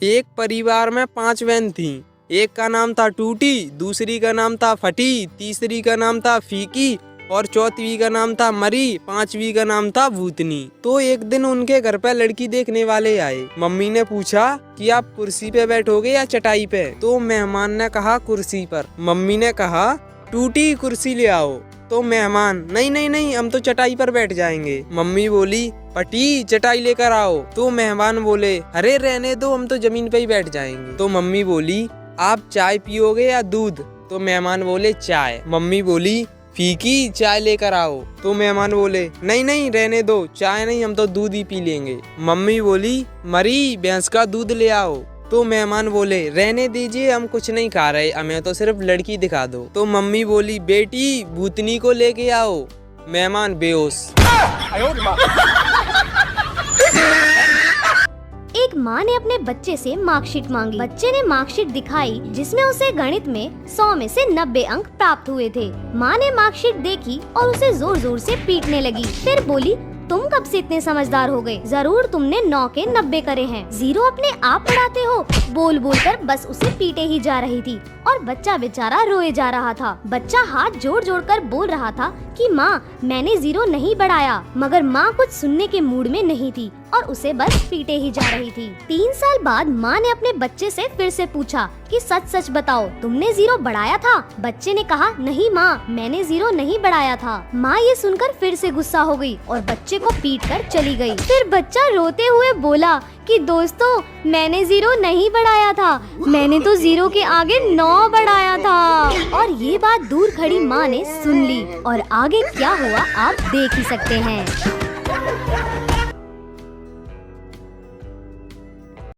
एक परिवार में 5 बहन थीं। एक का नाम था टूटी, दूसरी का नाम था फटी, तीसरी का नाम था फीकी और चौथी का नाम था मरी, 5वीं का नाम था भूतनी। तो एक दिन उनके घर पे लड़की देखने वाले आए। मम्मी ने पूछा कि आप कुर्सी पे बैठोगे या चटाई पे? तो मेहमान ने कहा कुर्सी पर। मम्मी ने कहा टूटी कुर्सी ले आओ। तो मेहमान नहीं नहीं नहीं, हम तो चटाई पर बैठ जाएंगे। मम्मी बोली फटी चटाई लेकर आओ। तो मेहमान बोले अरे रहने दो, हम तो जमीन पे ही बैठ जाएंगे। तो मम्मी बोली आप चाय पियोगे या दूध? तो मेहमान बोले चाय। मम्मी बोली फीकी चाय लेकर आओ। तो मेहमान बोले नहीं नहीं रहने दो, चाय नहीं, हम तो दूध ही पी लेंगे। मम्मी बोली मरी भैंस का दूध ले आओ। तो मेहमान बोले रहने दीजिए, हम कुछ नहीं खा रहे, हमें तो सिर्फ लड़की दिखा दो। तो मम्मी बोली बेटी भूतनी को लेके आओ। मेहमान बेहोश। एक माँ ने अपने बच्चे से मार्कशीट मांगी। बच्चे ने मार्कशीट दिखाई जिसमें उसे गणित में 100 में से 90 अंक प्राप्त हुए थे। माँ ने मार्कशीट देखी और उसे जोर जोर से पीटने लगी। फिर बोली तुम कब से इतने समझदार हो गए? जरूर तुमने 9 के 90 करे हैं। 0 अपने आप पढ़ाते हो। बोल बोल कर बस उसे पीटे ही जा रही थी और बच्चा बेचारा रोए जा रहा था। बच्चा हाथ जोड़ जोड़ कर बोल रहा था कि माँ मैंने 0 नहीं बढ़ाया, मगर माँ कुछ सुनने के मूड में नहीं थी और उसे बस पीटे ही जा रही थी। 3 साल बाद माँ ने अपने बच्चे से फिर से पूछा कि सच सच बताओ तुमने 0 बढ़ाया था? बच्चे ने कहा नहीं माँ, मैंने 0 नहीं बढ़ाया था। माँ ये सुनकर फिर से गुस्सा हो गई और बच्चे को पीट कर चली गई। फिर बच्चा रोते हुए बोला कि दोस्तों मैंने 0 नहीं बढ़ाया था, मैंने तो 0 के आगे 9 बढ़ाया था। और ये बात दूर खड़ी माँ ने सुन ली और आगे क्या हुआ आप देख ही सकते हैं।